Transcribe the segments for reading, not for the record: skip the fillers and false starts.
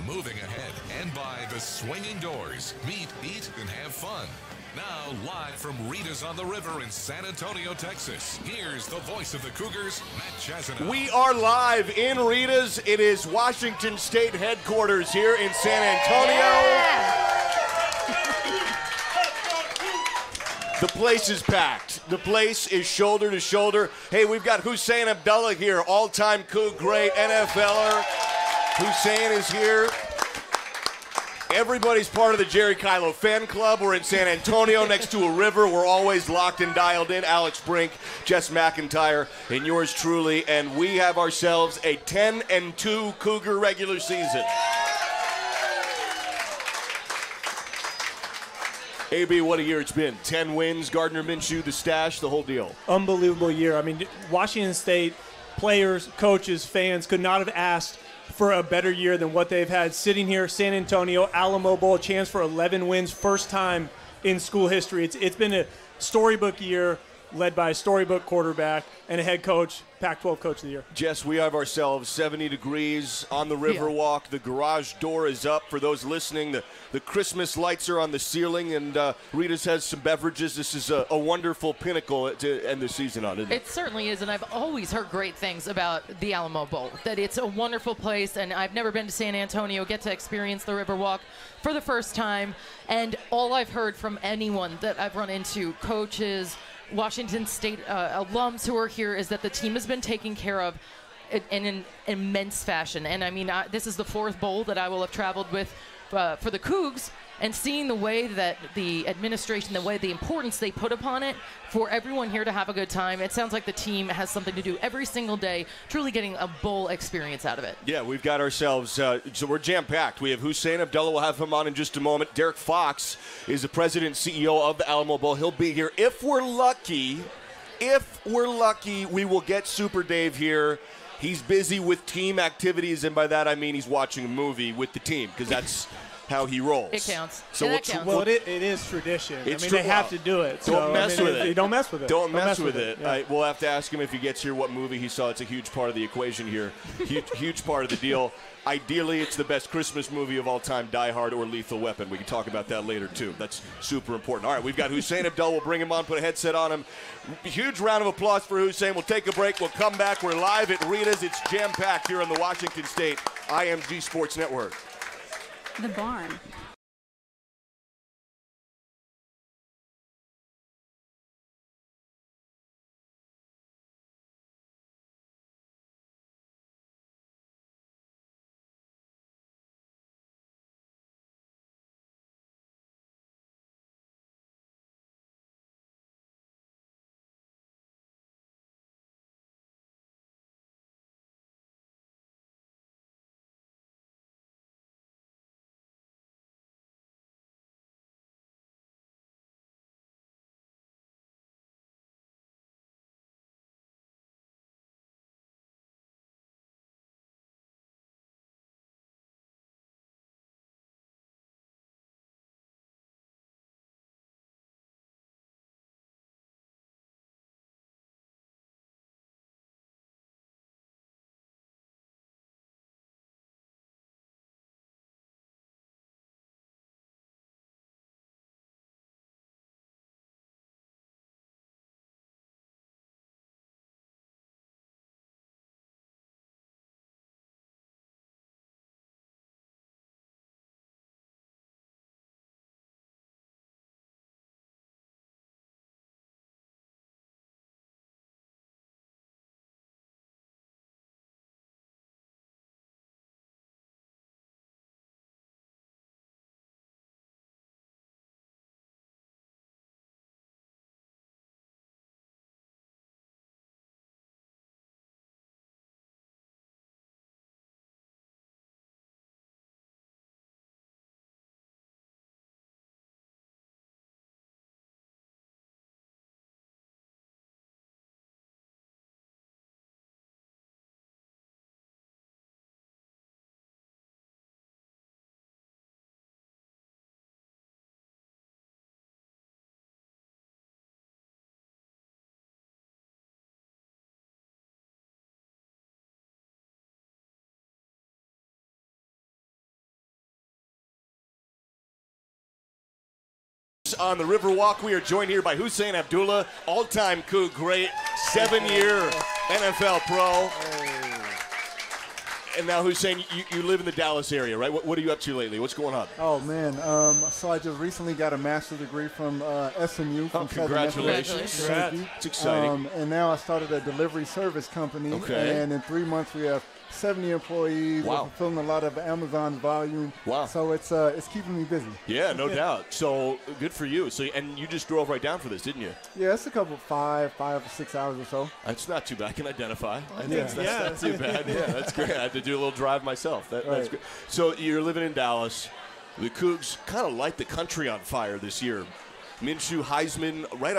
moving ahead, and by the swinging doors. Meet, eat, and have fun. Now, live from Rita's on the River in San Antonio, Texas, here's the voice of the Cougars, Matt Chazanow. We are live in Rita's. It is Washington State headquarters here in San Antonio. Yeah. The place is packed. The place is shoulder to shoulder. Hey, we've got Hussein Abdullah here, all-time Coug great NFLer. Hussein is here. Everybody's part of the Jerry Kylo fan club. We're in San Antonio next to a river. We're always locked and dialed in. Alex Brink, Jess McIntyre, and yours truly. And we have ourselves a 10-2 Cougar regular season. AB, what a year it's been. 10 wins, Gardner Minshew, the stash, the whole deal. Unbelievable year. I mean, Washington State players, coaches, fans could not have asked for a better year than what they've had. Sitting here, San Antonio, Alamo Bowl, chance for 11 wins, first time in school history. It's been a storybook year led by a storybook quarterback and a head coach, Pac-12 Coach of the Year. Jess, we have ourselves 70 degrees on the Riverwalk. The garage door is up. For those listening, the Christmas lights are on the ceiling, and Rita's has some beverages. This is a wonderful pinnacle to end the season on, isn't it? It certainly is, and I've always heard great things about the Alamo Bowl, that it's a wonderful place, and I've never been to San Antonio, get to experience the Riverwalk for the first time, and all I've heard from anyone that I've run into, coaches, Washington State alums who are here, is that the team has been taken care of in an immense fashion. And I mean, this is the fourth bowl that I will have traveled with for the Cougs, and seeing the way that the administration, the way the importance they put upon it for everyone here to have a good time, it sounds like the team has something to do every single day, truly getting a bowl experience out of it. Yeah, we've got ourselves, so we're jam-packed. We have Hussein Abdullah. We'll have him on in just a moment. Derek Fox is the president and CEO of the Alamo Bowl. He'll be here. If we're lucky, we will get Super Dave here. He's busy with team activities, and by that I mean he's watching a movie with the team, because that's how he rolls. It counts. So that counts. Well, it is tradition. It's I mean, they have to do it. Don't mess with it. You don't mess with it. Don't mess with it. Yeah. We'll have to ask him if he gets here what movie he saw. It's a huge part of the equation here. Huge part of the deal. Ideally, it's the best Christmas movie of all time, Die Hard or Lethal Weapon. We can talk about that later, too. That's super important. All right, we've got Hussein Abdullah. We'll bring him on, put a headset on him. Huge round of applause for Hussein. We'll take a break. We'll come back. We're live at Rita's. It's jam-packed here on the Washington State IMG Sports Network. The barn. On the Riverwalk, we are joined here by Hussein Abdullah, all-time Coug great, 7-year NFL pro. And now, Hussein, you live in the Dallas area, right? What are you up to lately? What's going on? Oh, man. So I just recently got a master's degree from SMU. From Congratulations. It's exciting. And now I started a delivery service company. Okay. And in 3 months, we have 70 employees. Wow. We're fulfilling a lot of Amazon volume. Wow. So it's keeping me busy. Yeah, no doubt. So good for you. So and you just drove right down for this, didn't you? Yeah, it's a couple 5 or 6 hours or so. It's not too bad. I can identify. I think Yeah. that's not too bad. Yeah, that's great. I had to do a little drive myself. That's great. So you're living in Dallas. The Cougs kind of light the country on fire this year. Minshew, Heisman, right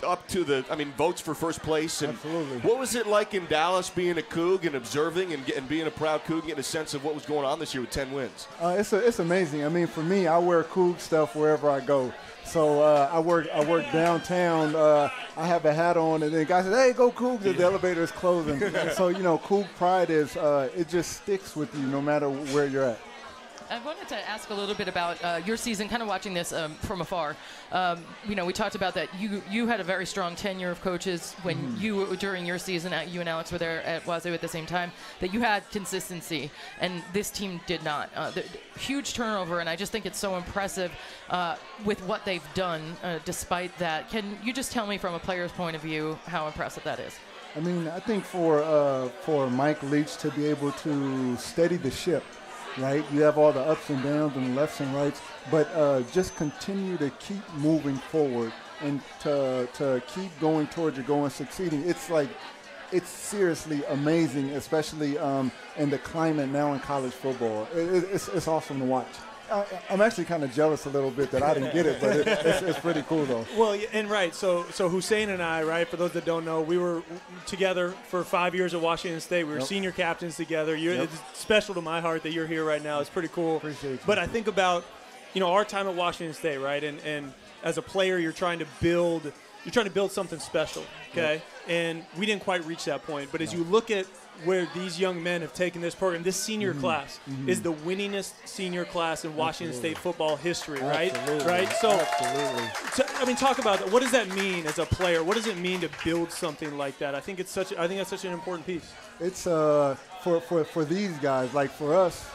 up to the, votes for first place. And Absolutely. What was it like in Dallas being a Coug and observing and being a proud Coug, getting a sense of what was going on this year with 10 wins? It's amazing. I mean, for me, I wear Coug stuff wherever I go. So I work downtown. I have a hat on, and then the guy says, "Hey, go Cougs!" The elevator is closing. So Coug pride is it just sticks with you no matter where you're at. I wanted to ask a little bit about your season, kind of watching this from afar. We talked about that you had a very strong tenure of coaches when during your season, you and Alex were there at WSU at the same time, that you had consistency, and this team did not. Huge turnover, and I just think it's so impressive with what they've done despite that. Can you just tell me from a player's point of view how impressive that is? I mean, I think for Mike Leach to be able to steady the ship, right? You have all the ups and downs and lefts and rights, but just continue to keep moving forward and to keep going towards your goal and succeeding. It's seriously amazing, especially in the climate now in college football. It's awesome to watch. I'm actually kind of jealous a little bit that I didn't get it, but it's pretty cool, though. Well, and right, so Hussein and I, right, for those that don't know, we were together for 5 years at Washington State. We were senior captains together. It's special to my heart that you're here right now. It's pretty cool. Appreciate you. But I think about, our time at Washington State, right, and as a player, you're trying to build something special, okay? And we didn't quite reach that point. But as you look at where these young men have taken this program, this senior class is the winningest senior class in Washington State football history, right? Absolutely. Right? So, Absolutely. talk about that. What does that mean as a player? What does it mean to build something like that? I think that's such an important piece. It's for these guys, like for us,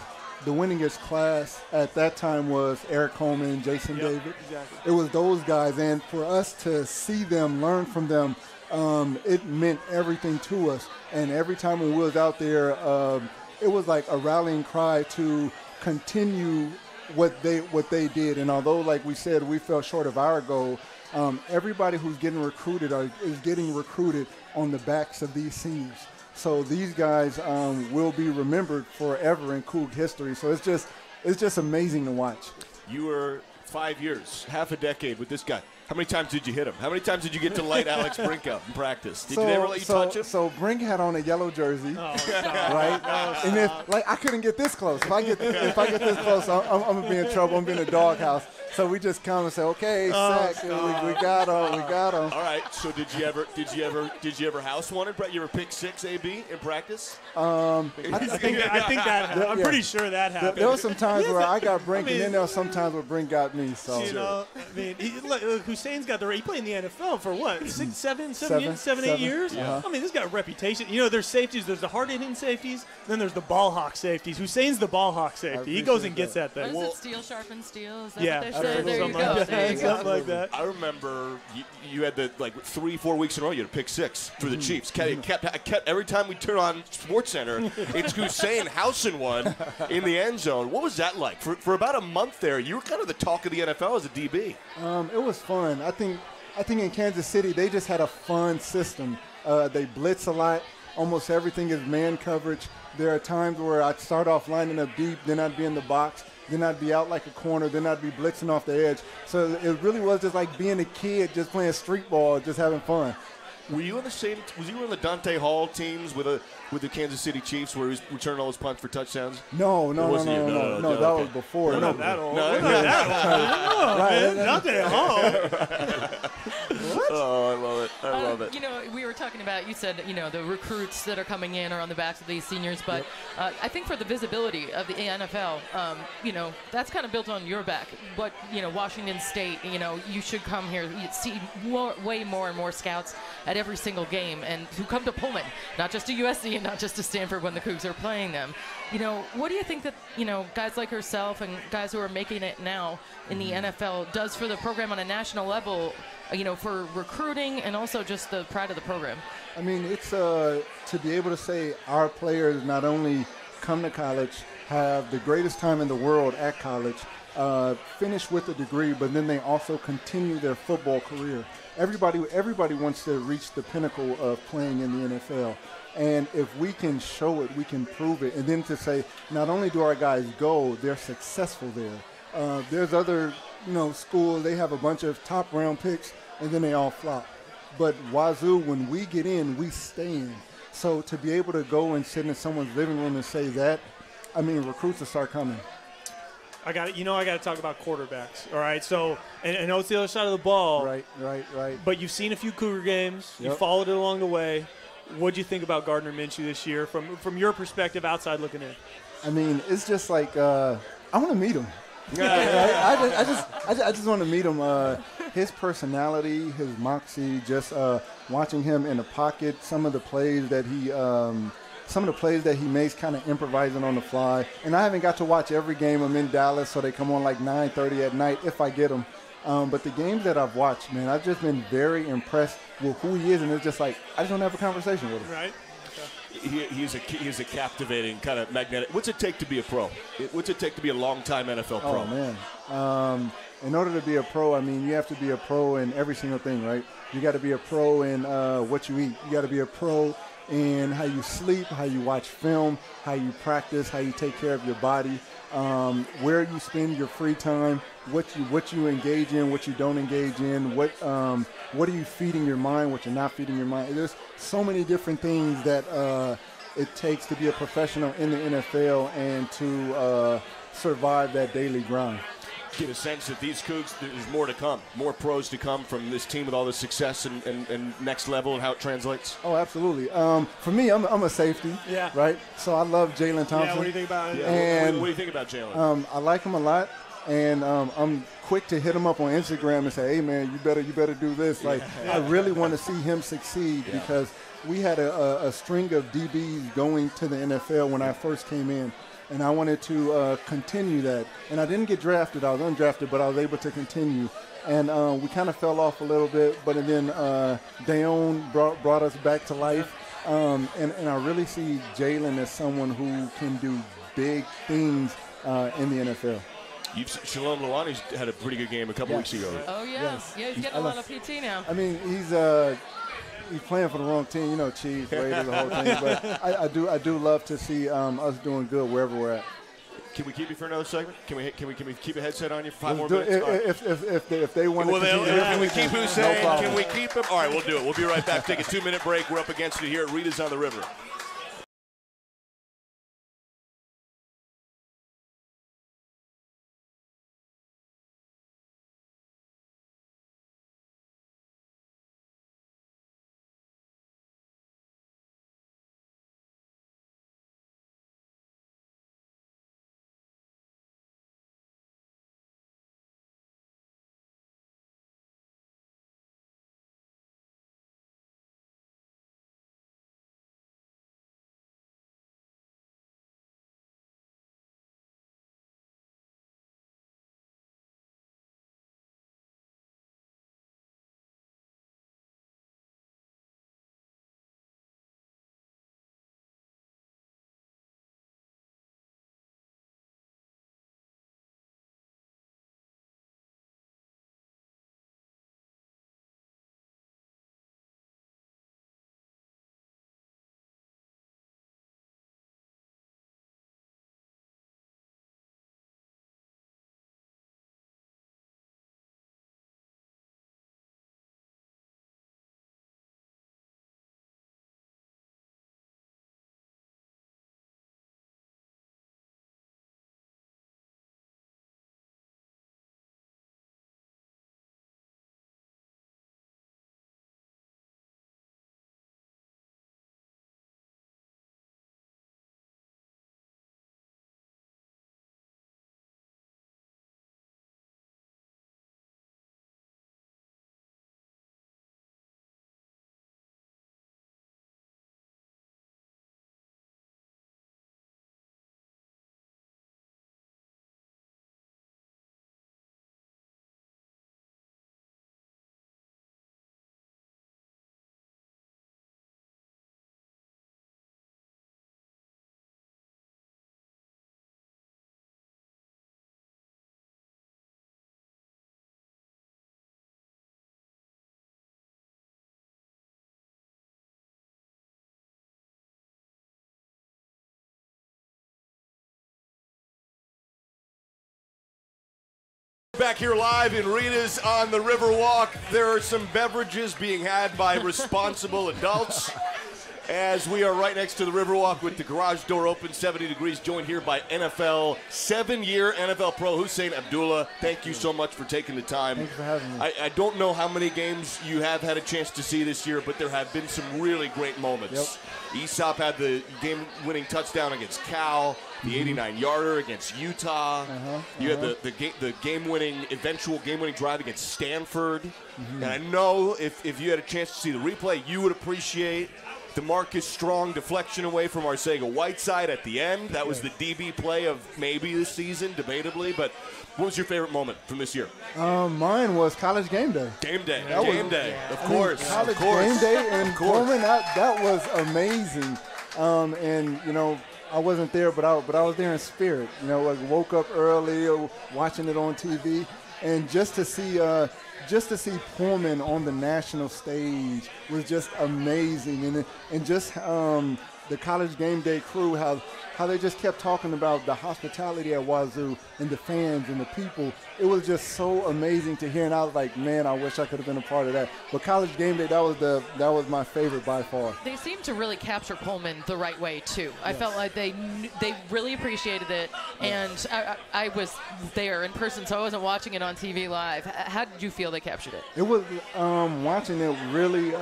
the winningest class at that time was Eric Coleman, Jason David. Exactly. It was those guys, and for us to see them, learn from them, it meant everything to us. And every time we was out there, it was like a rallying cry to continue what they did. And although, like we said, we fell short of our goal, everybody who's getting recruited is getting recruited on the backs of these seniors. So these guys will be remembered forever in Coug history. So it's just amazing to watch. You were 5 years, half a decade with this guy. How many times did you hit him? How many times did you get to light Alex Brink up in practice? Did they ever let you touch him? So Brink had on a yellow jersey, right? And I couldn't get this close. If I get this close, I'm gonna be in trouble. I'm in a doghouse. So we just come and say, okay, sack. We got him. All right. So did you ever house one? You ever pick 6 AB in practice? I think that happened. I'm pretty sure that happened. There were some times where I got Brink, and then there were some times where Brink got me. So Hussein got he played in the NFL for what, 6, 7, 8 years? Yeah. I mean, this got a reputation. There's safeties. There's the hard-hitting safeties. Then there's the ball hawk safeties. Hussein's the ball hawk safety. He goes and gets that thing. What is it, steel sharpens steel? Is that Yeah. what they say? There you go. There you go. Something like that. I remember you had the 3-4 weeks in a row you had to pick 6 for the Chiefs. I kept every time we turn on SportsCenter, it's Hussein housing one in the end zone. What was that like? For about a month there, you were kind of the talk of the NFL as a DB. It was fun. I think in Kansas City they just had a fun system. They blitz a lot. Almost everything is man coverage. There are times where I'd start off lining up deep, then I'd be in the box, then I'd be out like a corner, then I'd be blitzing off the edge. So it really was just like being a kid, just playing street ball, just having fun. Were you in the same? Was you in the Dante Hall teams with the Kansas City Chiefs where he was returning all his punts for touchdowns? No. That was before. We're not that old. Right. Dante Hall. Oh, I love it. love it. You know, we were talking about, you said, the recruits that are coming in are on the backs of these seniors, but I think for the visibility of the NFL, that's kind of built on your back. But, Washington State, you should come here. You see way more and more scouts at every single game and who come to Pullman, not just to USC and not just to Stanford when the Cougs are playing them. What do you think that, guys like herself and guys who are making it now in the NFL does for the program on a national level, for recruiting and also just the pride of the program? I mean, it's to be able to say our players not only come to college, have the greatest time in the world at college, finish with a degree, but then they also continue their football career. Everybody wants to reach the pinnacle of playing in the NFL. And if we can show it, we can prove it. And then to say, not only do our guys go, they're successful there. There's other, schools, they have a bunch of top round picks, and then they all flop. But Wazoo, when we get in, we stay in. So to be able to go and sit in someone's living room and say that, I mean, recruits will start coming. I got to talk about quarterbacks. All right, so and I know it's the other side of the ball. Right. But you've seen a few Cougar games. Yep. You followed it along the way. What do you think about Gardner Minshew this year, from your perspective, outside looking in? I mean, it's just like I want to meet him. I just want to meet him. His personality, his moxie, just watching him in the pocket, some of the plays that he makes, kind of improvising on the fly. And I haven't got to watch every game. I'm in Dallas, so they come on like 9:30 at night if I get them. But the games that I've watched, man, I've just been very impressed with who he is, and it's just like I just want to have a conversation with him. Right. He's a captivating, kind of magnetic. What's it take to be a pro? What's it take to be a long-time NFL pro? Oh, man. In order to be a pro, I mean, you have to be a pro in every single thing, right? You got to be a pro in what you eat. You got to be a pro in how you sleep, how you watch film, how you practice, how you take care of your body, where you spend your free time, what you engage in, what you don't engage in, what are you feeding your mind, what you're not feeding your mind. There's so many different things that it takes to be a professional in the NFL and to survive that daily grind. Get a sense that these Cougs, there's more to come, more pros to come from this team with all the success and next level and how it translates? Oh, absolutely. For me, I'm a safety, right? So I love Jalen Thompson. Yeah, what do you think about it? And what do you think about Jalen? I like him a lot, and I'm quick to hit him up on Instagram and say, hey, man, you better do this. Like, I really want to see him succeed because we had a string of DBs going to the NFL when I first came in. And I wanted to continue that. And I didn't get drafted. I was undrafted, but I was able to continue. And we kind of fell off a little bit, but then Dayon brought us back to life. And I really see Jalen as someone who can do big things in the NFL. Shalom Luani's had a pretty good game a couple weeks ago. Oh, yeah. Yeah, he's getting a lot of PT now. I mean, he's playing for the wrong team, Chiefs, Raiders, the whole thing. But I do love to see us doing good wherever we're at. Can we keep you for another segment? Can we keep a headset on you for 5 more minutes? If they want to can we keep Hussein? Can we keep him? All right, we'll do it. We'll be right back. Take a 2-minute break. We're up against it here at Rita's on the River. Back here live in Rita's on the Riverwalk. There are some beverages being had by responsible adults as we are right next to the Riverwalk with the garage door open, 70 degrees, joined here by NFL, 7-year NFL pro Hussein Abdullah. Thank you so much for taking the time. Thanks for having me. I don't know how many games you have had a chance to see this year, but there have been some really great moments. Yep. Aesop had the game-winning touchdown against Cal, the 89-yarder against Utah. You had the eventual game-winning drive against Stanford. And I know if you had a chance to see the replay, you would appreciate the Marcus Strong deflection away from Arcega-Whiteside at the end. That was the DB play of maybe this season, debatably. But what was your favorite moment from this year? Mine was College Game Day. Game Day. Game Day. Of course. College Game Day and Coleman, that was amazing. And, you know, I wasn't there, but I was there in spirit. You know, I woke up early, watching it on TV, and just to see Pullman on the national stage was just amazing, and just the College Game Day crew, how they just kept talking about the hospitality at Wazoo and the fans and the people. It was just so amazing to hear, and I was like, man, I wish I could have been a part of that. But College Game Day, that was my favorite by far. They seemed to really capture Pullman the right way too. I felt like they really appreciated it, and I was there in person, so I wasn't watching it on TV live. How did you feel they captured it? It was watching it really.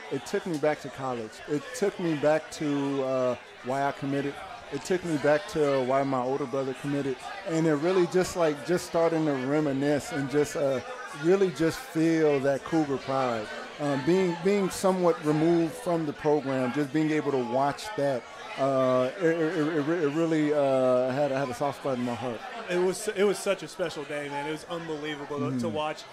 It took me back to college. It took me back to why I committed. It took me back to why my older brother committed. And it really just starting to reminisce and just really just feel that Cougar pride. Being somewhat removed from the program, just being able to watch that, it really had a soft spot in my heart. It was such a special day, man. It was unbelievable to watch.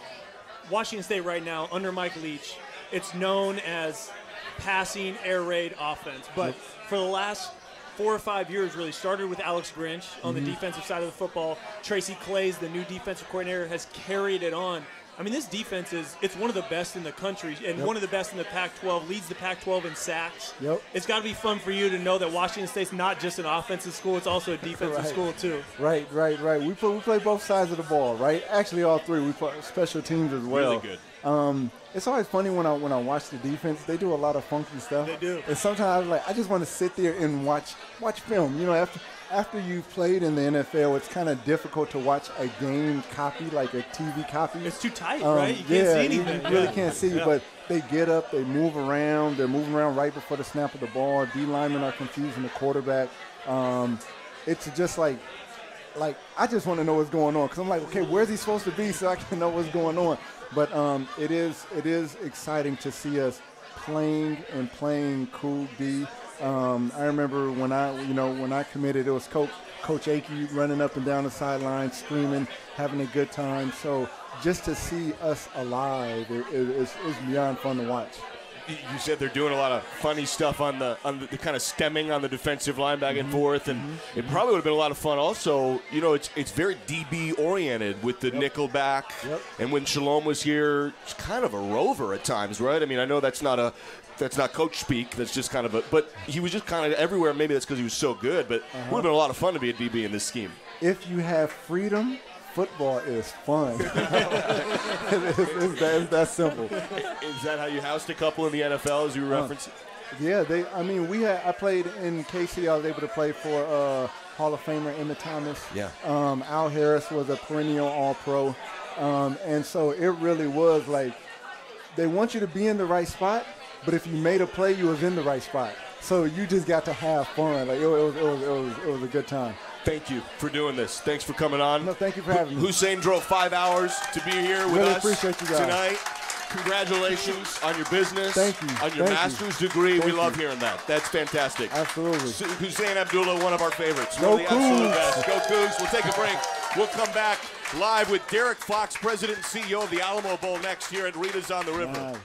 Washington State right now, under Mike Leach, it's known as passing air raid offense. But for the last 4 or 5 years, really started with Alex Grinch on the defensive side of the football. Tracy Claeys, the new defensive coordinator, has carried it on. I mean, this defense it's one of the best in the country and one of the best in the Pac-12, leads the Pac-12 in sacks. It's got to be fun for you to know that Washington State's not just an offensive school, it's also a defensive school too. Right. We play both sides of the ball, right? Actually, all three. We play special teams as well. Really good. It's always funny when I watch the defense. They do a lot of funky stuff. They do. And sometimes I just want to sit there and watch film. You know, after you've played in the NFL, it's kind of difficult to watch a game copy, like a TV copy. It's too tight, right? You can't see anything. You really can't see, but they get up, they move around. They're moving around right before the snap of the ball. D linemen are confusing the quarterback. It's just like I just want to know what's going on because I'm like, okay, where's he supposed to be so I can know what's going on? But it is exciting to see us playing Cool B. I remember when I committed, it was Coach Akey running up and down the sideline, screaming, having a good time. So just to see us alive is beyond fun to watch. You said they're doing a lot of funny stuff on the kind of stemming on the defensive line back and forth, and it probably would have been a lot of fun. Also, you know, it's very DB oriented with the nickel back, and when Shalom was here, it's kind of a rover at times, right? I mean, I know that's not coach speak. That's just kind of but he was just kind of everywhere. Maybe that's because he was so good, but it would have been a lot of fun to be a DB in this scheme. If you have freedom, football is fun. it's that simple. Is that how you housed a couple in the NFL, as you referenced? Yeah, I played in KC. I was able to play for Hall of Famer Emmett Thomas. Yeah. Al Harris was a perennial All-Pro. And so it really was like they want you to be in the right spot, but if you made a play, you was in the right spot. So you just got to have fun. Like it was a good time. Thank you for doing this. Thanks for coming on. No, thank you for having me. Hussein drove 5 hours to be here with us appreciate you guys. Tonight. Congratulations on your business. Thank you. On your master's degree. We love hearing that. That's fantastic. Absolutely. Hussein Abdullah, one of our favorites. Go One of the absolute Cougs. best. Go Cougs. We'll take a break. We'll come back live with Derek Fox, President and CEO of the Alamo Bowl, next here at Rita's on the River. Wow.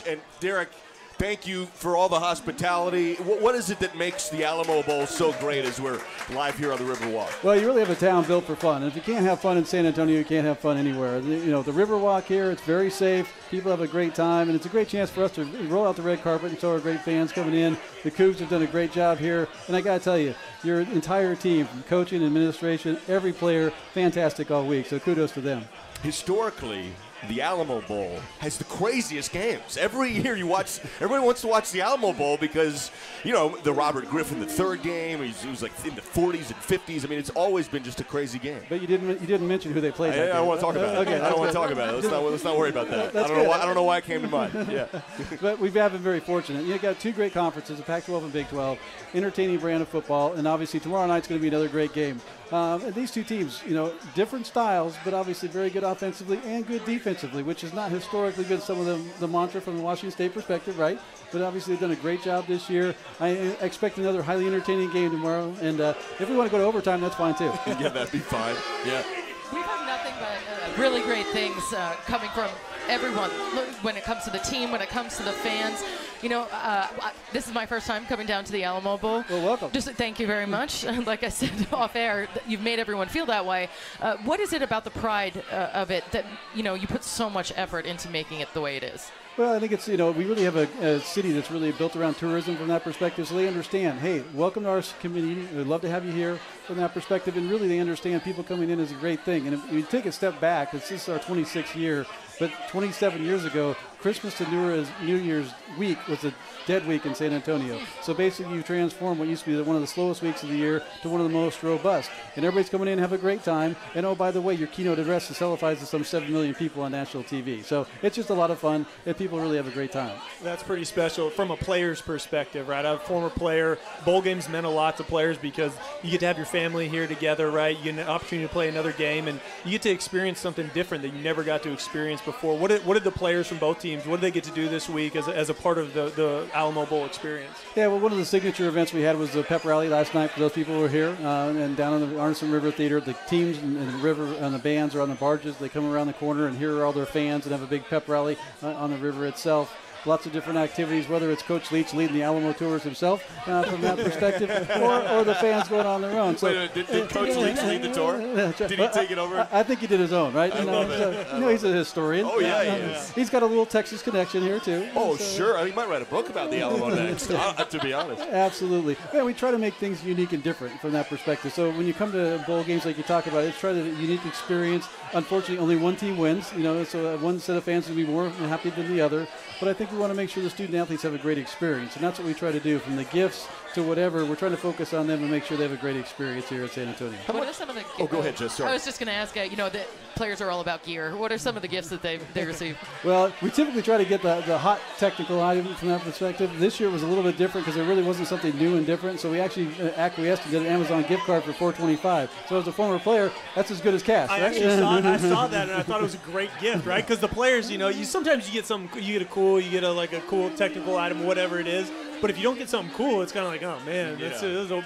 much. And Derek, thank you for all the hospitality. What is it that makes the Alamo Bowl so great as we're live here on the Riverwalk? Well, you really have a town built for fun. And if you can't have fun in San Antonio, you can't have fun anywhere. The Riverwalk here, it's very safe. People have a great time, and it's a great chance for us to roll out the red carpet and show our great fans coming in. The Cougs have done a great job here. And I got to tell you, your entire team, from coaching, administration, every player, fantastic all week. So kudos to them. Historically, the Alamo Bowl has the craziest games. Every year everybody wants to watch the Alamo Bowl because, the Robert Griffin, the third game, he was like in the 40s and 50s. I mean, it's always been just a crazy game. But you didn't mention who they played. I don't want to talk about it. Okay, I don't want to talk about it. Let's not worry about that. I don't know why it came to mind. Yeah. But we've been very fortunate. You've got two great conferences, the Pac-12 and Big 12, entertaining brand of football, and obviously tomorrow night's going to be another great game. And these two teams, different styles, but obviously very good offensively and good defensively, which has not historically been some of the mantra from the Washington State perspective, right? But obviously they've done a great job this year. I expect another highly entertaining game tomorrow. And if we want to go to overtime, that's fine too. Yeah, that'd be fine. Yeah. We've heard nothing but really great things coming from everyone when it comes to the team, when it comes to the fans. This is my first time coming down to the Alamo Bowl. Well, welcome. Just thank you very much. Like I said off air, you've made everyone feel that way. What is it about the pride of it that, you put so much effort into making it the way it is? Well, I think it's, we really have a city that's really built around tourism from that perspective, so they understand, hey, welcome to our community. We'd love to have you here from that perspective, and really they understand people coming in is a great thing. And if we take a step back, this is our 26th year, but 27 years ago, Christmas to New Year's week was a dead week in San Antonio. So basically you transform what used to be one of the slowest weeks of the year to one of the most robust. And everybody's coming in and have a great time. And oh, by the way, your keynote address is televised to some 7 million people on national TV. So it's just a lot of fun, and people really have a great time. That's pretty special from a player's perspective, right? I'm a former player. Bowl games meant a lot to players because you get to have your family here together, right? You get an opportunity to play another game, and you get to experience something different that you never got to experience before. What did the players from both teams, what did they get to do this week as a part of the Alamo Bowl experience? Yeah, well, one of the signature events we had was the pep rally last night for those people who were here, and down in the Arneson River Theater. The teams and the river and the bands are on the barges. They come around the corner, and here are all their fans, and have a big pep rally on the river itself. Lots of different activities, whether it's Coach Leach leading the Alamo Tours himself from that perspective, or the fans going on their own. So, wait, did Coach Leach lead the tour? Did he take it over? I think he did his own, right? I love it. He's a historian. Oh, yeah, he is. He's got a little Texas connection here, too. Oh, sure. He might write a book about the Alamo next, to be honest. Absolutely. Yeah, we try to make things unique and different from that perspective. So when you come to bowl games like you talk about, it's try to a unique experience. Unfortunately, only one team wins, so one set of fans will be more happy than the other. But I think we want to make sure the student athletes have a great experience, and that's what we try to do. From the gifts to whatever, we're trying to focus on them and make sure they have a great experience here at San Antonio. What are some of the go ahead, Jess. Sorry. I was just going to ask, the players are all about gear. What are some of the gifts that they receive? Well, we typically try to get the hot technical item from that perspective. This year was a little bit different because there really wasn't something new and different, so we actually acquiesced and did an Amazon gift card for $425. So as a former player, that's as good as cash, right? I saw that, and I thought it was a great gift, right? Because the players, sometimes you get a cool technical item, whatever it is. But if you don't get something cool, it's kind of like, oh, man.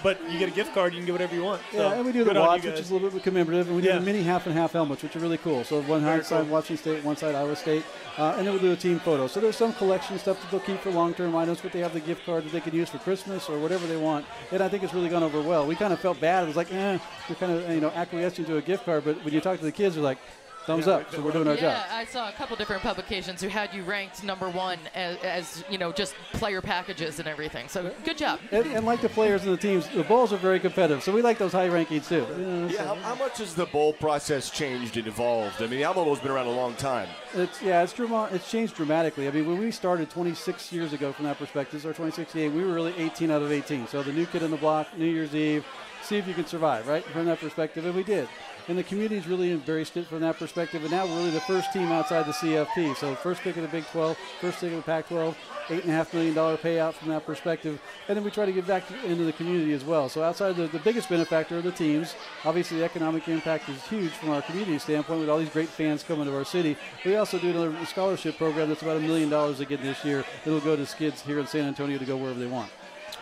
But you get a gift card, you can get whatever you want. So, yeah, and we do the watch, which is a little bit commemorative, and we do the mini half-and-half helmets, which are really cool. So one side Washington State, one side Iowa State, and then we'll do a team photo. So there's some collection stuff that they'll keep for long-term items, but they have the gift card that they can use for Christmas or whatever they want, and I think it's really gone over well. We kind of felt bad. It was like, we're kind of acquiescing to a gift card, but when you talk to the kids, they're like, thumbs up, so we're doing our job. Yeah, I saw a couple different publications who had you ranked number one as just player packages and everything. So good job. And like the players and the teams, the bowls are very competitive, so we like those high rankings too. How much has the bowl process changed and evolved? I mean, the Alamo Bowl's been around a long time. It's changed dramatically. I mean, when we started 26 years ago from that perspective, or 2016, we were really 18 out of 18. So the new kid on the block, New Year's Eve, see if you can survive, right, from that perspective, and we did. And the community's really embraced it from that perspective. And now we're really the first team outside the CFP. So first pick of the Big 12, first pick of the Pac-12, $8.5 million payout from that perspective. And then we try to give back into the community as well. So outside the biggest benefactor of the teams, obviously the economic impact is huge from our community standpoint with all these great fans coming to our city. We also do another scholarship program that's about $1 million again this year. It'll go to kids here in San Antonio to go wherever they want.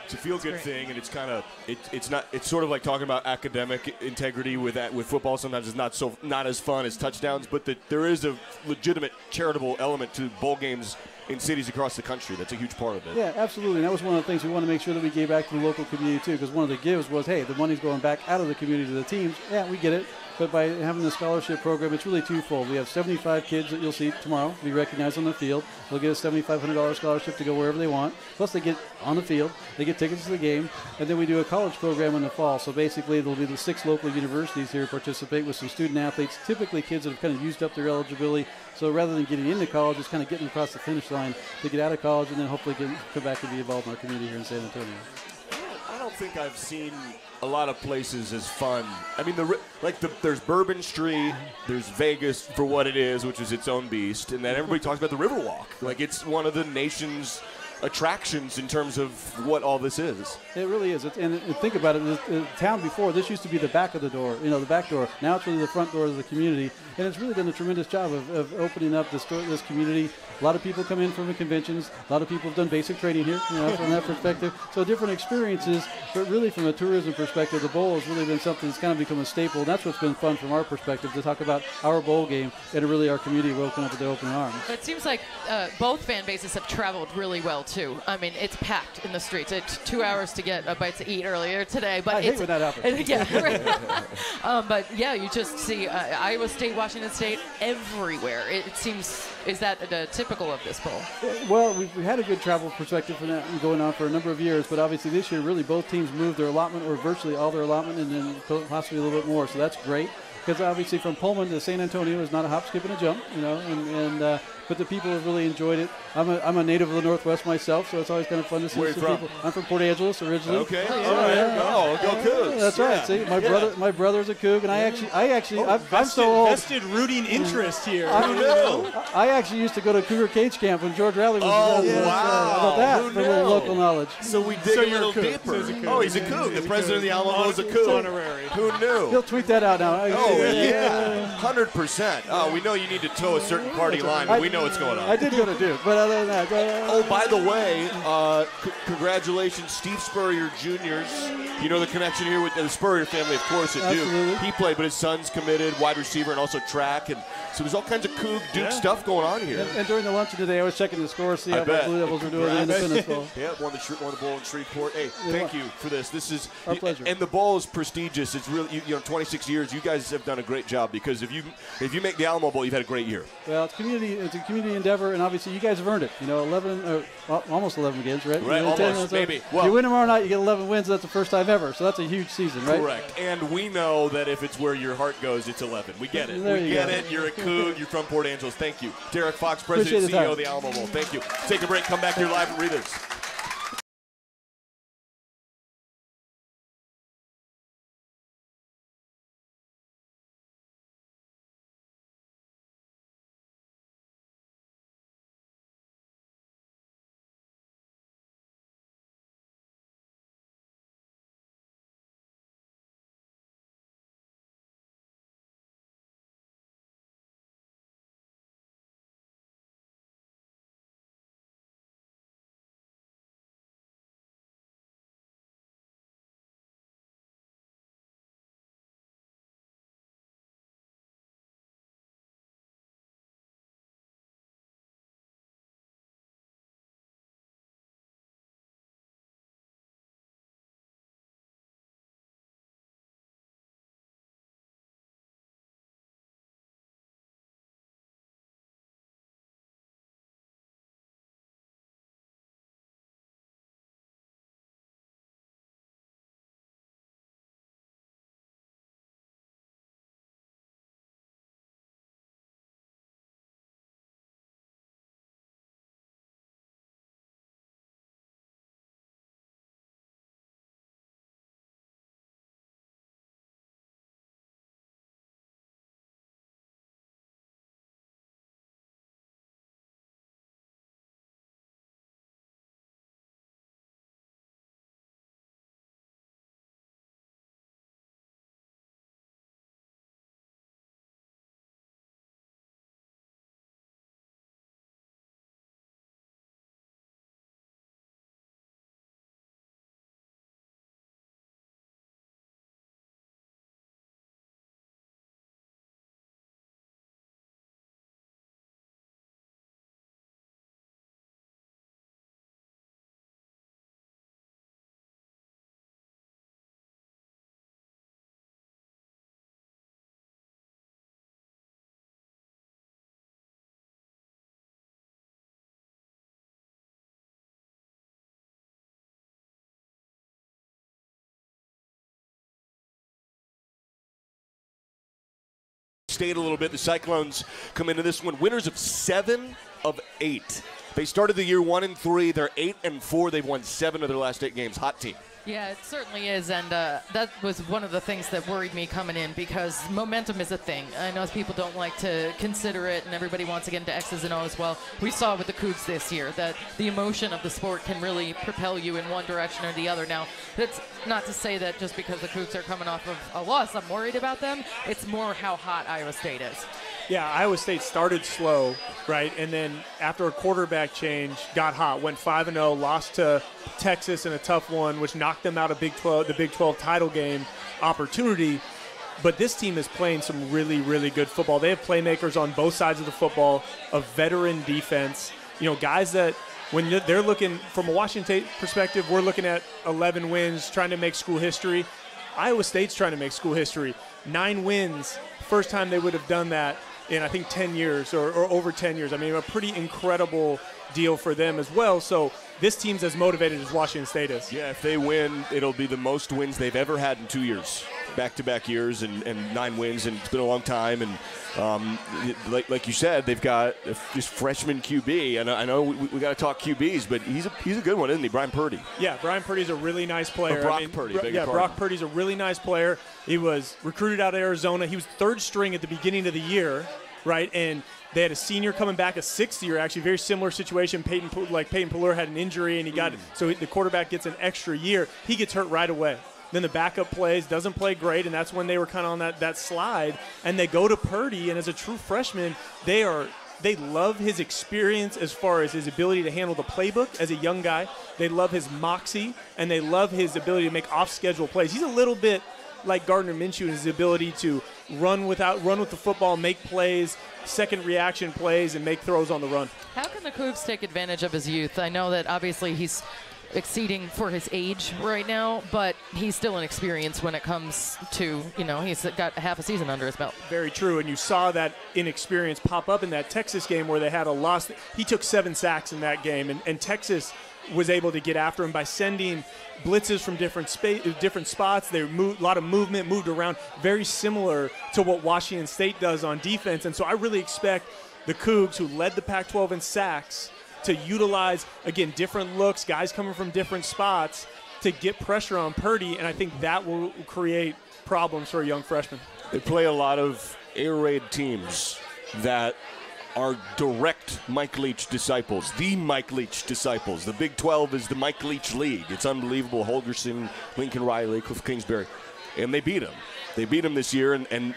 It's a feel-good thing, and it's kind of it's sort of like talking about academic integrity with football. Sometimes it's not as fun as touchdowns, but there is a legitimate charitable element to bowl games in cities across the country. That's a huge part of it. Yeah, absolutely. And that was one of the things we want to make sure that we gave back to the local community too, because one of the gives was, hey, the money's going back out of the community to the teams. Yeah, we get it. But by having the scholarship program, it's really twofold. We have 75 kids that you'll see tomorrow be recognized on the field. They'll get a $7,500 scholarship to go wherever they want. Plus, they get on the field. They get tickets to the game. And then we do a college program in the fall. So basically, there'll be the 6 local universities here participate with some student athletes, typically kids that have kind of used up their eligibility. So rather than getting into college, it's kind of getting across the finish line to get out of college and then hopefully come back and be involved in our community here in San Antonio. I don't think I've seen a lot of places as fun. I mean, there's Bourbon Street, there's Vegas for what it is, which is its own beast, and then everybody talks about the Riverwalk. Like, it's one of the nation's attractions in terms of what all this is. It really is. And think about it. The town before, this used to be the back of the door, the back door. Now it's really the front door of the community. And it's really done a tremendous job of opening up this community. A lot of people come in from the conventions. A lot of people have done basic training here, from that perspective. So different experiences, but really from a tourism perspective, the bowl has really been something that's kind of become a staple. And that's what's been fun from our perspective, to talk about our bowl game and really our community will open up with their open arms. It seems like both fan bases have traveled really well, too. I mean, it's packed in the streets. It's 2 hours to get a bite to eat earlier today. But I hate when that happens. Yeah, right. But, yeah, you just see Iowa State, Washington State everywhere. It seems, is that typical of this bowl? Well, we've had a good travel perspective from that going on for a number of years, but obviously this year really both teams moved their allotment, or virtually all their allotment, and then possibly a little bit more, so that's great. Because obviously from Pullman to San Antonio is not a hop, skip, and a jump, but the people have really enjoyed it. I'm a native of the Northwest myself, so it's always kind of fun to see some people. I'm from Port Angeles originally. Okay, all right. Go Cougs. That's right. See, my brother's a Coug, and I'm so old. Vested rooting interest here. I actually used to go to Cougar Cage Camp when George Rowley was. Oh, wow. How about that? For a little local knowledge. So we dig a little deeper. He's a Coug. The president of the Alamo Bowl is a Coug. Honorary. Who knew? He'll tweet that out now. Yeah, 100%. Oh, we know you need to toe a certain party line, but we know what's going on. I did go to Duke, but other than that. Oh, by the way, congratulations, Steve Spurrier Jr.'s. You know the connection here with the Spurrier family, of course, at Duke. Absolutely. He played, but his son's committed, wide receiver, and also track. And so there's all kinds of Coug Duke stuff going on here. And during the luncheon today, I was checking the score, see how the Blue Devils were doing in the Independence Bowl. Yeah, won the bowl in Shreveport. Hey, thank you for this. This is our pleasure. And the bowl is prestigious. It's really 26 years. You guys have done a great job, because if you make the Alamo Bowl, you've had a great year. Well, it's a community endeavor, and obviously you guys have earned it. almost 11 games, right? Right, almost, maybe. Well, you win tomorrow night, you get 11 wins. That's the first time ever, so that's a huge season, right? Correct. And we know that if it's where your heart goes, it's 11. We get it. We get it. You're a Coug. You're from Port Angeles. Thank you. Derek Fox, President and CEO of the Alamo Bowl. Thank you. Take a break. Come back here live at Rita's. State a little bit. The Cyclones come into this one winners of 7 of 8. They started the year 1-3. They're 8-4. They've won 7 of their last 8 games. Hot team. Yeah, it certainly is, and that was one of the things that worried me coming in because momentum is a thing. I know people don't like to consider it, and everybody wants to get into X's and O's. Well, we saw with the Cougs this year that the emotion of the sport can really propel you in one direction or the other. Now, that's not to say that just because the Cougs are coming off of a loss, I'm worried about them. It's more how hot Iowa State is. Yeah, Iowa State started slow, right? And then after a quarterback change, got hot, went 5-0, lost to Texas in a tough one, which knocked them out of the Big 12 title game opportunity. But this team is playing some really, really good football. They have playmakers on both sides of the football, a veteran defense, guys that when they're looking from a Washington State perspective, we're looking at 11 wins, trying to make school history. Iowa State's trying to make school history. 9 wins, first time they would have done that in, I think, 10 years or over 10 years. I mean, a pretty incredible deal for them as well. So this team's as motivated as Washington State is. Yeah, if they win, it'll be the most wins they've ever had in 2 years. Back-to-back years and 9 wins, and it's been a long time. And like you said, they've got just freshman QB. And I know we got to talk QBs, but he's a good one, isn't he? Brian Purdy. Yeah, Brian Purdy's a really nice player. Brock Purdy. Brock Purdy's a really nice player. He was recruited out of Arizona. He was third string at the beginning of the year, right? And they had a senior coming back, a 6th year, actually, very similar situation. Peyton Pallure had an injury, and he got so the quarterback gets an extra year. He gets hurt right away. Then the backup plays, doesn't play great, and that's when they were kind of on that slide. And they go to Purdy, and as a true freshman, they love his experience as far as his ability to handle the playbook as a young guy. They love his moxie, and they love his ability to make off-schedule plays. He's a little bit like Gardner Minshew in his ability to run with the football, make plays, second reaction plays, and make throws on the run. How can the Cougs take advantage of his youth? I know that obviously he's exceeding for his age right now, but he's still inexperienced when it comes to, he's got half a season under his belt. Very true, and you saw that inexperience pop up in that Texas game where they had a loss. He took 7 sacks in that game, and Texas was able to get after him by sending blitzes from different spots. They moved a lot of movement, moved around, very similar to what Washington State does on defense. And so I really expect the Cougs, who led the Pac-12 in sacks, to utilize, again, different looks, guys coming from different spots to get pressure on Purdy, and I think that will create problems for a young freshman. They play a lot of air raid teams that are direct Mike Leach disciples, the Mike Leach disciples. The Big 12 is the Mike Leach League. It's unbelievable. Holgerson, Lincoln Riley, Cliff Kingsbury, and they beat him. They beat him this year, and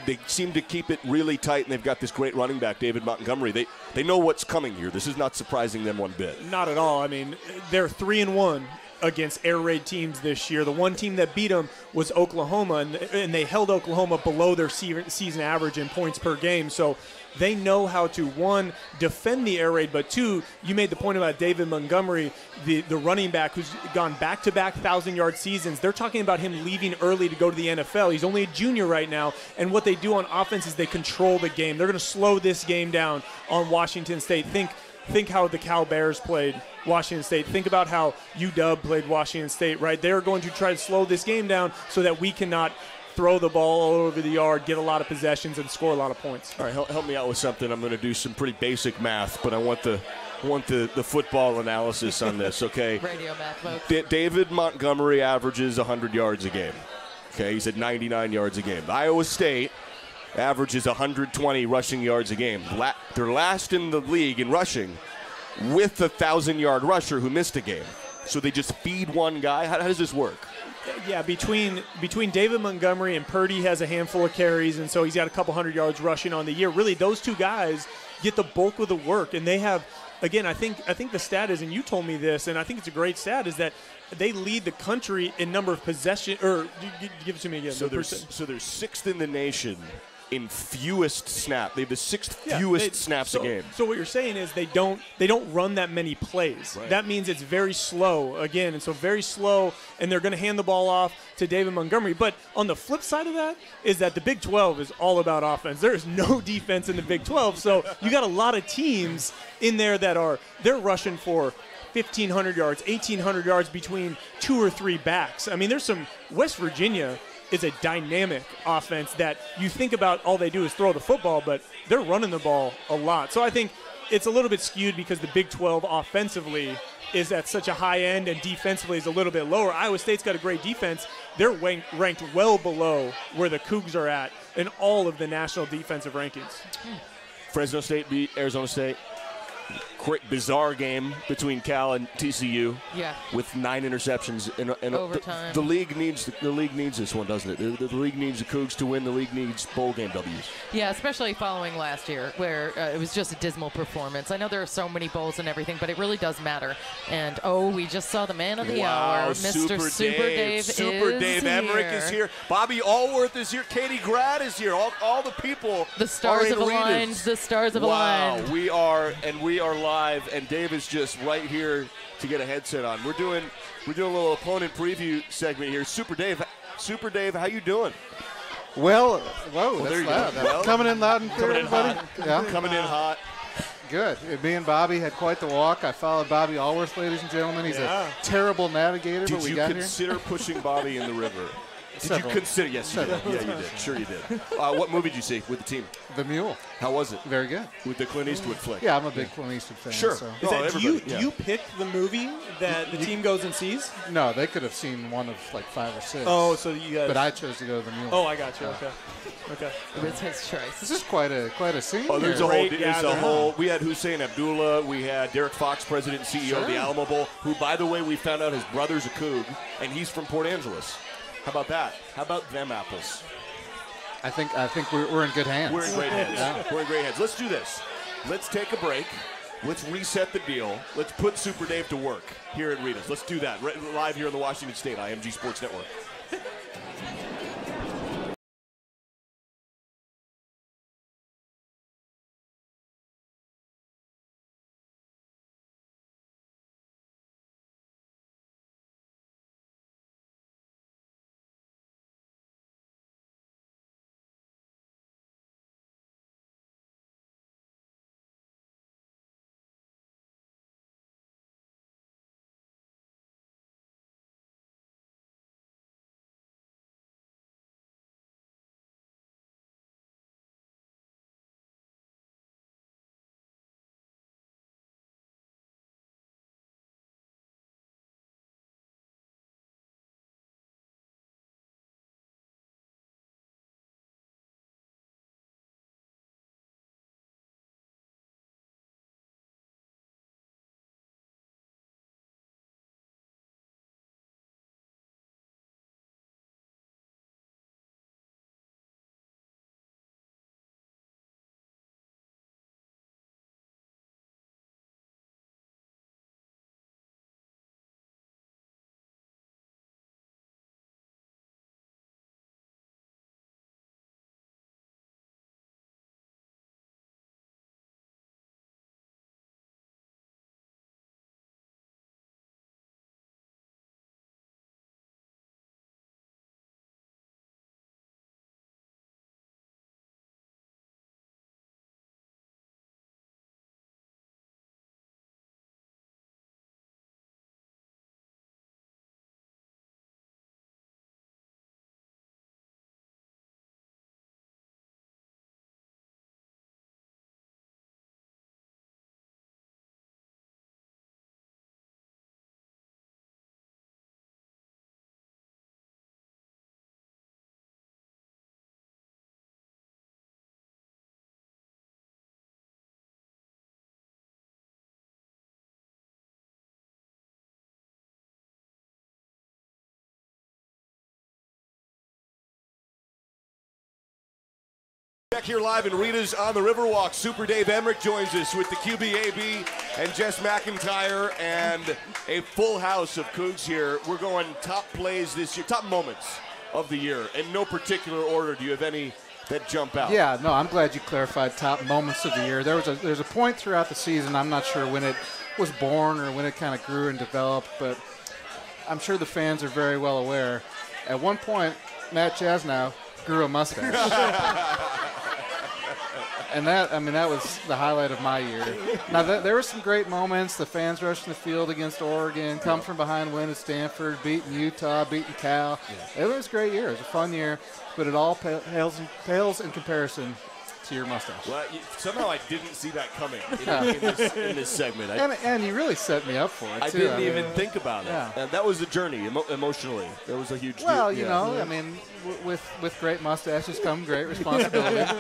they seem to keep it really tight, and they've got this great running back, David Montgomery. They know what's coming here. This is not surprising them one bit. Not at all. I mean, they're 3-1 against air raid teams this year. The one team that beat them was Oklahoma, and they held Oklahoma below their season average in points per game. So they know how to, 1, defend the air raid, but 2, you made the point about David Montgomery, the running back who's gone back-to-back 1,000-yard seasons. They're talking about him leaving early to go to the NFL. He's only a junior right now, and what they do on offense is they control the game. They're going to slow this game down on Washington State. Think how the Cal Bears played Washington State. Think about how UW played Washington State, right? They're going to try to slow this game down so that we cannot throw the ball all over the yard, get a lot of possessions, and score a lot of points. All right, help me out with something. I'm going to do some pretty basic math, but I want the football analysis on this, okay? Radio math, folks. David Montgomery averages 100 yards a game. Okay, he's at 99 yards a game. Iowa State averages 120 rushing yards a game. They're last in the league in rushing with a 1,000-yard rusher who missed a game. So they just feed one guy? How does this work? Yeah, between David Montgomery and Purdy has a handful of carries, and so he's got a couple hundred yards rushing on the year. Really, those two guys get the bulk of the work, and they have, again, I think the stat is, and you told me this, and I think it's a great stat, is that they lead the country in number of possession, or give it to me again. So they're 6th in the nation in fewest snaps. They have the 6th fewest snaps a game. So what you're saying is they don't run that many plays. Right. That means it's very slow again, and so very slow, and they're going to hand the ball off to David Montgomery. But on the flip side of that is that the Big 12 is all about offense. There is no defense in the Big 12, so you got a lot of teams in there that they're rushing for 1,500 yards, 1,800 yards between 2 or 3 backs. I mean, there's some West Virginia is a dynamic offense that you think about all they do is throw the football, but they're running the ball a lot. So I think it's a little bit skewed because the Big 12 offensively is at such a high end and defensively is a little bit lower. Iowa State's got a great defense. They're ranked well below where the Cougs are at in all of the national defensive rankings. Fresno State beat Arizona State. Bizarre game between Cal and TCU. Yeah. With 9 interceptions in overtime. The league needs this one, doesn't it? The league needs the Cougs to win. The league needs bowl game W's. Yeah, especially following last year where it was just a dismal performance. I know there are so many bowls and everything, but it really does matter. And we just saw the man of the hour, Mr. Super Dave. Super Dave Emmerich is here. Bobby Allworth is here. Katie Grad is here. All the people. The stars have aligned. The stars have aligned. Wow, we are live, and Dave is just right here to get a headset on. We're doing a little opponent preview segment here. Super Dave, how you doing? Well, whoa, there that's you loud. go. Coming in loud and clear, everybody. Yeah. Coming in hot. Good. Me and Bobby had quite the walk. I followed Bobby Allworth, ladies and gentlemen. He's a terrible navigator, but we got here. Did you consider pushing Bobby in the river? Did you consider? Yes, you did. Yeah, you did. Sure you did. What movie did you see with the team? The Mule. How was it? Very good. With the Clint Eastwood flick. Yeah, I'm a big Clint Eastwood fan. Sure. So. Do you pick the movie that the team goes and sees? No, they could have seen one of like 5 or 6. Oh, so you guys. But I chose to go to the Mule. Oh, I got you. Okay. It was his choice. This is quite a scene. Oh, there's here. a whole. We had Hussein Abdullah. We had Derek Fox, president and CEO of the Alamo Bowl, who, by the way, we found out his brother's a Coug, and he's from Port Angeles. How about that? How about them apples? I think we're in good hands. We're in great hands. We're in great hands. Let's do this. Let's take a break. Let's reset the deal. Let's put Super Dave to work here at Rita's. Let's do that. Live here on the Washington State IMG Sports Network. Back here live in Rita's on the Riverwalk. Super Dave Emmerich joins us with the QBAB and Jess McIntyre and a full house of Cougs here. We're going top plays this year, top moments of the year. In no particular order, do you have any that jump out? Yeah, no, I'm glad you clarified top moments of the year. There's a point throughout the season, I'm not sure when it was born or when it kind of grew and developed, but I'm sure the fans are very well aware. At one point, Matt Jasnow grew a mustache. And that was the highlight of my year. Now, there were some great moments. The fans rushing the field against Oregon, come from behind win at Stanford, beating Utah, beating Cal. Yeah. It was a great year. It was a fun year, but it all pales in comparison to your mustache. Well, somehow I didn't see that coming in this segment. And you really set me up for it, I too. didn't even think about it. Yeah. And that was a journey emotionally. That was a huge deal. Well, I mean, with great mustaches come great responsibility.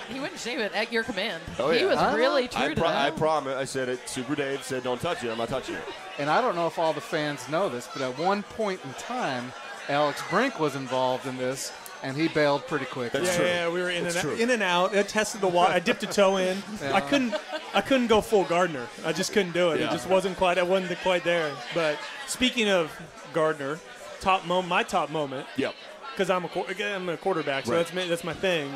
He wouldn't shave it at your command. Oh, he yeah. was really true to that. I promise. I said it. Super Dave said, don't touch it. I'm not touching it. And I don't know if all the fans know this, but at one point in time, Alex Brink was involved in this, and he bailed pretty quick. That's true. Yeah, we were in That's and out. I tested the water. I dipped a toe in. Yeah. I couldn't go full Gardner. I just couldn't do it. Yeah. It just wasn't quite. I wasn't quite there. But speaking of Gardner, my top moment. Yep. Because I'm a quarterback, so Right. that's my thing.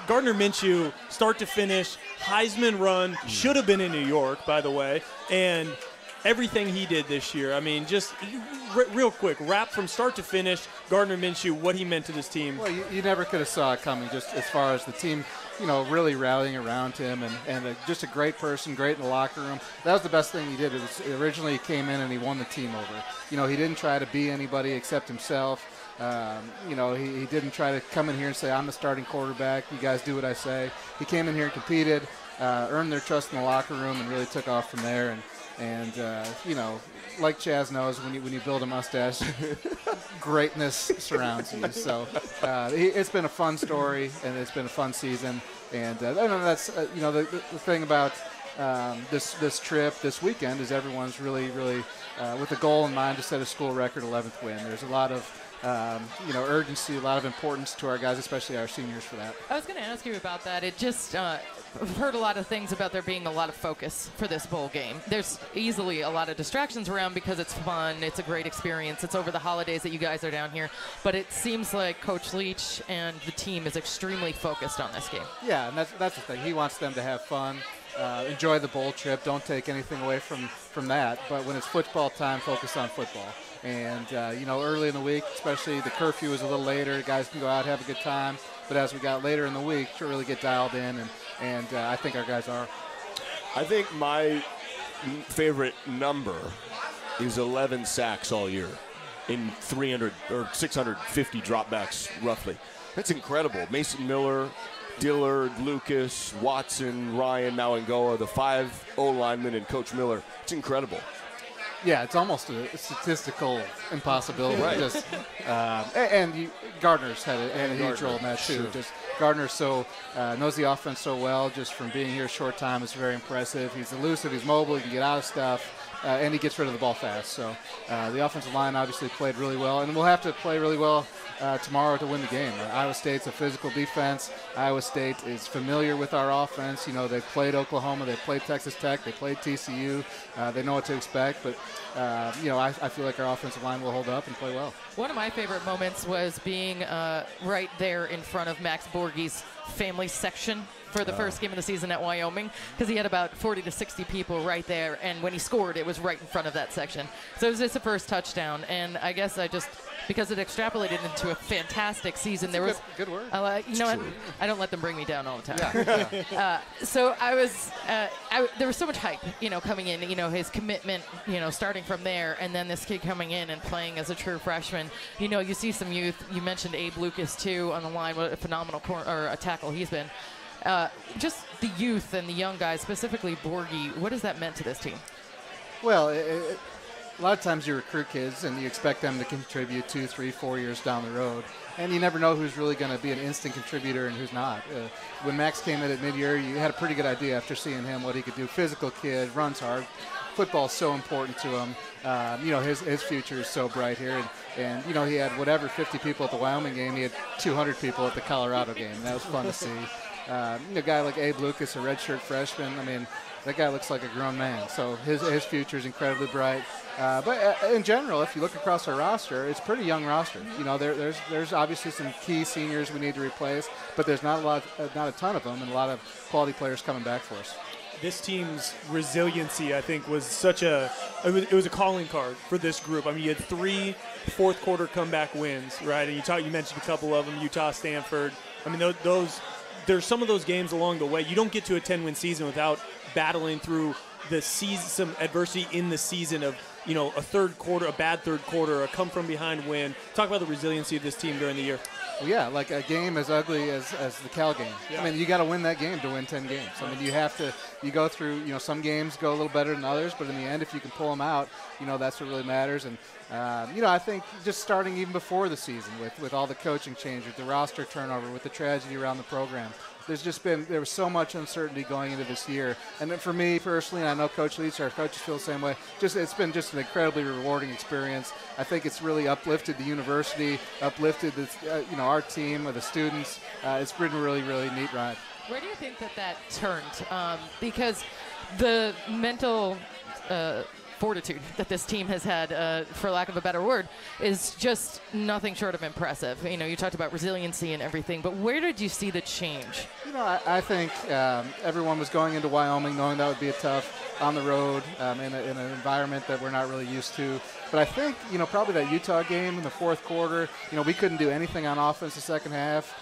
Gardner Minshew, start to finish, Heisman run, should have been in New York, by the way, and everything he did this year. I mean, just real quick, wrap from start to finish, Gardner Minshew, what he meant to this team. Well, you never could have saw it coming, just as far as the team, really rallying around him, and just a great person, great in the locker room. That was the best thing he did. Originally he came in and he won the team over. He didn't try to be anybody except himself. He didn't try to come in here and say, I'm the starting quarterback, you guys do what I say. He came in here and competed, earned their trust in the locker room, and really took off from there. And like Chaz knows, when you build a mustache, greatness surrounds you. So it's been a fun story, and it's been a fun season. And that's the thing about this trip this weekend is everyone's really with a goal in mind to set a school record 11th win. There's a lot of urgency, a lot of importance to our guys, especially our seniors, for that. I was going to ask you about that. It just, I've heard a lot of things about there being a lot of focus for this bowl game. There's easily a lot of distractions around because it's fun, it's a great experience, it's over the holidays that you guys are down here, but it seems like Coach Leach and the team is extremely focused on this game. Yeah, and that's the thing. He wants them to have fun, enjoy the bowl trip, don't take anything away from that, but when it's football time, focus on football. And, early in the week, especially the curfew was a little later, guys can go out, have a good time. But as we got later in the week, to really get dialed in, and I think our guys are. I think my favorite number is 11 sacks all year in 300 or 650 dropbacks, roughly. That's incredible. Mason Miller, Dillard, Lucas, Watson, Ryan, Malangoa, the 5 O-linemen, and Coach Miller. It's incredible. Yeah, it's almost a statistical impossibility. Right. Just, Gardner's had a huge role in that too. Sure. Just Gardner knows the offense so well. Just from being here a short time, it's very impressive. He's elusive, he's mobile, he can get out of stuff, and he gets rid of the ball fast. So the offensive line obviously played really well, and we'll have to play really well tomorrow to win the game. Iowa State's a physical defense. Iowa State is familiar with our offense. They've played Oklahoma, they've played Texas Tech, they played TCU. They know what to expect, but I feel like our offensive line will hold up and play well. One of my favorite moments was being right there in front of Max Borghi's family section for the first game of the season at Wyoming, because he had about 40 to 60 people right there, and when he scored, it was right in front of that section. So it was just the first touchdown, and I guess because it extrapolated into a fantastic season, there was good word. I don't let them bring me down all the time. Yeah. So I was, there was so much hype, coming in, his commitment, starting from there, and then this kid coming in and playing as a true freshman. You see some youth. You mentioned Abe Lucas too on the line. What a phenomenal a tackle he's been. Just the youth and the young guys, specifically Borghi, what has that meant to this team? Well, a lot of times you recruit kids and you expect them to contribute 2, 3, 4 years down the road, and you never know who's really going to be an instant contributor and who's not. When Max came in at mid-year, you had a pretty good idea after seeing him what he could do. Physical kid, runs hard. Football's so important to him. His future is so bright here. And he had 50 people at the Wyoming game. He had 200 people at the Colorado game. That was fun to see. A guy like Abe Lucas, a redshirt freshman, that guy looks like a grown man. So his future is incredibly bright. But in general, if you look across our roster, it's a pretty young roster. There's obviously some key seniors we need to replace, but there's not a ton of them, and a lot of quality players coming back for us. This team's resiliency, I think, was it was a calling card for this group. You had 3 fourth-quarter comeback wins, right? And you mentioned a couple of them, Utah, Stanford. there's some of those games along the way. You don't get to a 10-win season without battling through the season, some adversity in the season of, a third quarter, a bad third quarter, a come-from-behind win. Talk about the resiliency of this team during the year. Well, yeah, like a game as ugly as the Cal game. Yeah. I mean, you got to win that game to win 10 games. I mean, you go through, some games go a little better than others, but in the end, if you can pull them out, that's what really matters. And, I think just starting even before the season with all the coaching changes, the roster turnover, with the tragedy around the program, there was so much uncertainty going into this year. And then for me personally, and I know Coach Leach, our coaches feel the same way, it's been just an incredibly rewarding experience. I think it's really uplifted the university, uplifted our team, the students. It's been a really, really neat ride. Where do you think that turned? Because the mental fortitude that this team has had, for lack of a better word, is just nothing short of impressive. You talked about resiliency and everything, but where did you see the change? I think everyone was going into Wyoming knowing that would be a tough on the road in an environment that we're not really used to. But I think, probably that Utah game in the fourth quarter, we couldn't do anything on offense the second half.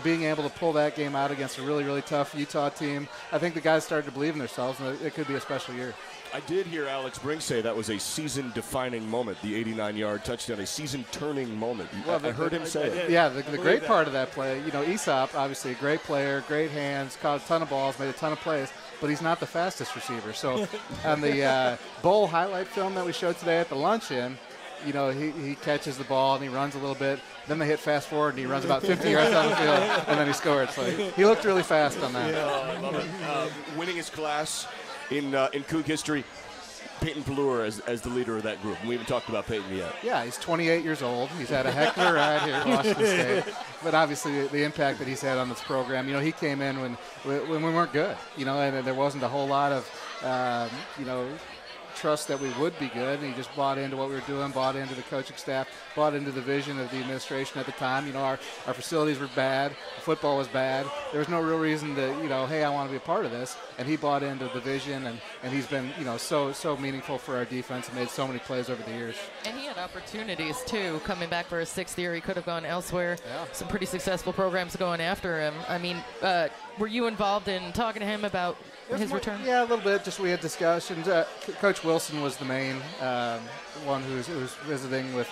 Being able to pull that game out against a really, really tough Utah team, I think the guys started to believe in themselves, and it could be a special year. I did hear Alex Brink say that was a season-defining moment, the 89-yard touchdown, a season-turning moment. Well, I heard him say it. Yeah, the great part of that play, Aesop, obviously a great player, great hands, caught a ton of balls, made a ton of plays, but he's not the fastest receiver. So on the bowl highlight film that we showed today at the luncheon, he catches the ball and he runs a little bit. Then they hit fast forward and he runs about 50 yards down the field, and then he scored. So he looked really fast on that. Yeah, I love it. Winning his class in Coug history, Peyton Pallure as the leader of that group. We haven't talked about Peyton yet. Yeah, he's 28 years old. He's had a heck of a ride here at Washington State. But obviously the impact that he's had on this program, he came in when we weren't good, and there wasn't a whole lot of, trust that we would be good, and he just bought into what we were doing, bought into the coaching staff, bought into the vision of the administration at the time. Our facilities were bad, the football was bad. There was no real reason to, hey, I want to be a part of this, and he bought into the vision, and he's been, so meaningful for our defense and made so many plays over the years. And he had opportunities, too, coming back for his sixth year. He could have gone elsewhere. Yeah. Some pretty successful programs going after him. I mean, were you involved in talking to him about his return? Yeah, a little bit. Just we had discussions. Coach Wilson was the main one who was visiting with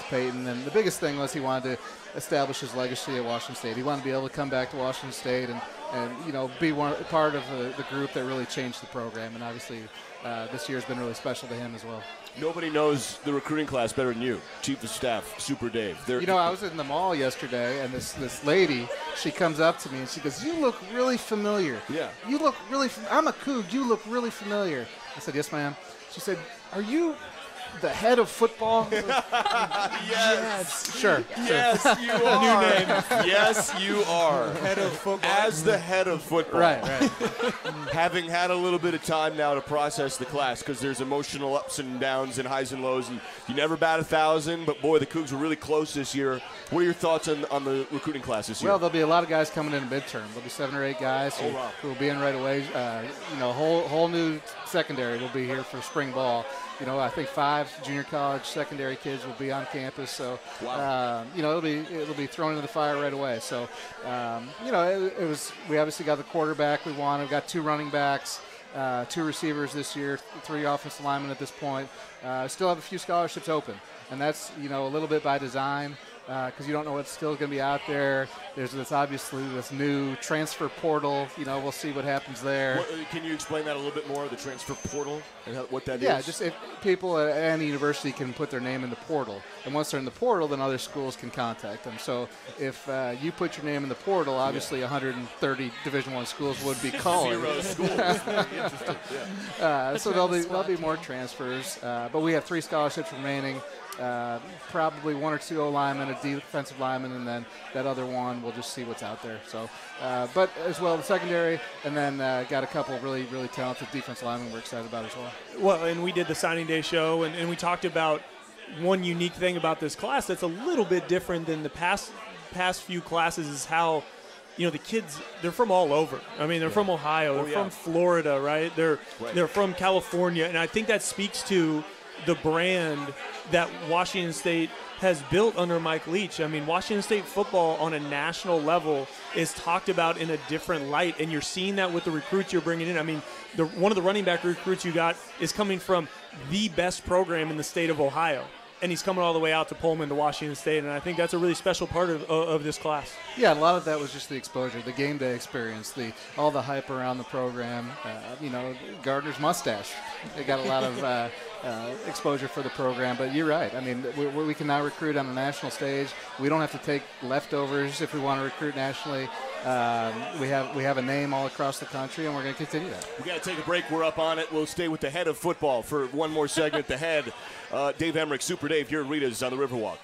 Peyton, and the biggest thing was he wanted to establish his legacy at Washington State. He wanted to be able to come back to Washington State and be part of the group that really changed the program. And obviously, this year has been really special to him as well. Nobody knows the recruiting class better than you, Chief of Staff, Super Dave. I was in the mall yesterday, and this lady, she comes up to me, and she goes, "You look really familiar." Yeah. "You look really I'm a Coug. You look really familiar." I said, "Yes, ma'am." She said, "Are you the head of football?" Yes. Sure. Yes, you are. New name. Yes, you are. Head of football. As the head of football. Right. Having had a little bit of time now to process the class, because there's emotional ups and downs and highs and lows, and you never bat 1,000, but boy, the Cougs were really close this year. What are your thoughts on the recruiting class this year? Well, there'll be a lot of guys coming in midterm. There'll be 7 or 8 guys who will be in right away. Whole new secondary will be here for spring ball. I think 5 junior college secondary kids will be on campus. So, wow. It'll be thrown into the fire right away. So, we obviously got the quarterback we wanted. We've got 2 running backs, 2 receivers this year, 3 offensive linemen at this point. Still have a few scholarships open, and that's a little bit by design. Because you don't know what's still going to be out there. There's this new transfer portal. We'll see what happens there. Can you explain that a little bit more, the transfer portal, and what that is? Yeah, just if people at any university can put their name in the portal. And once they're in the portal, then other schools can contact them. So if you put your name in the portal, obviously 130 Division I schools would be calling. 0 schools. Interesting. Yeah. So there'll be more transfers. But we have 3 scholarships remaining. Probably 1 or 2 O-linemen, a defensive lineman, and then that other one, we'll just see what's out there. So, but as well, the secondary, and then got a couple really, really talented defensive linemen we're excited about as well. Well, and we did the signing day show, and we talked about one unique thing about this class that's a little bit different than the past few classes is how, the kids, they're from all over. I mean, they're from Ohio, they're from Florida, right? They're from California, and I think that speaks to the brand that Washington State has built under Mike Leach. I mean, Washington State football on a national level is talked about in a different light, and you're seeing that with the recruits you're bringing in. I mean, one of the running back recruits you got is coming from the best program in the state of Ohio, and he's coming all the way out to Pullman to Washington State, and I think that's a really special part of this class. Yeah, a lot of that was just the exposure, the game day experience, all the hype around the program. Gardner's mustache. They got a lot of exposure for the program, but you're right. I mean, we can now recruit on the national stage. We don't have to take leftovers if we want to recruit nationally. We have a name all across the country, and we're going to continue that. We got to take a break. We're up on it. We'll stay with the head of football for one more segment. The head, Dave Emmerich, Super Dave, here at Rita's on the Riverwalk.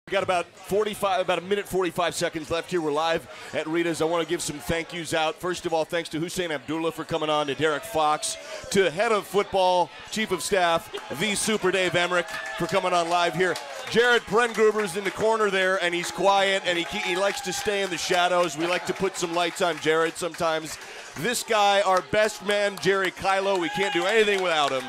We got about a minute 45 seconds left here. We're live at Rita's. I want to give some thank yous out. First of all, thanks to Hussein Abdullah for coming on, to Derek Fox, to head of football, chief of staff, the Super Dave Emmerich, for coming on live here. Jared Prengruber's in the corner there, and he's quiet, and he likes to stay in the shadows. We like to put some lights on Jared sometimes. This guy, our best man, Jerry Kylo, we can't do anything without him.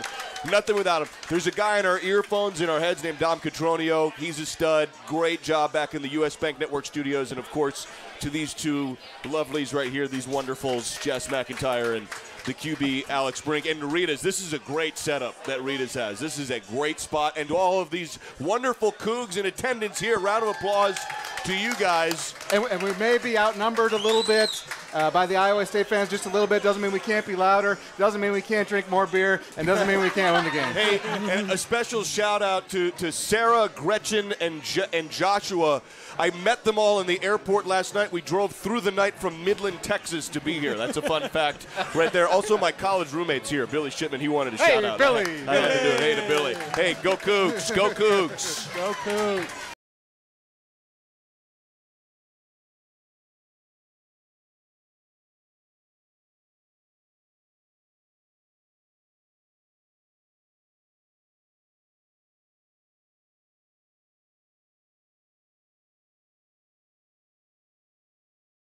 Nothing without him. There's a guy in our earphones in our heads named Dom Catronio. He's a stud. Great job back in the U.S. Bank Network studios. And, of course, to these two lovelies right here, these wonderfuls, Jess McIntyre and the QB, Alex Brink. And Rita's, this is a great setup that Rita's has. This is a great spot. And to all of these wonderful Cougs in attendance here, round of applause to you guys. And we may be outnumbered a little bit by the Iowa State fans, just a little bit. Doesn't mean we can't be louder. Doesn't mean we can't drink more beer. And doesn't mean we can't win the game. Hey, and a special shout out to Sarah, Gretchen, and Joshua. I met them all in the airport last night. We drove through the night from Midland, Texas to be here. That's a fun fact right there. Also, my college roommate's here, Billy Shipman. He wanted to shout out. Billy. I had to do it. Hey to Billy. Hey, go Cougs. Go Cougs. Go Cougs.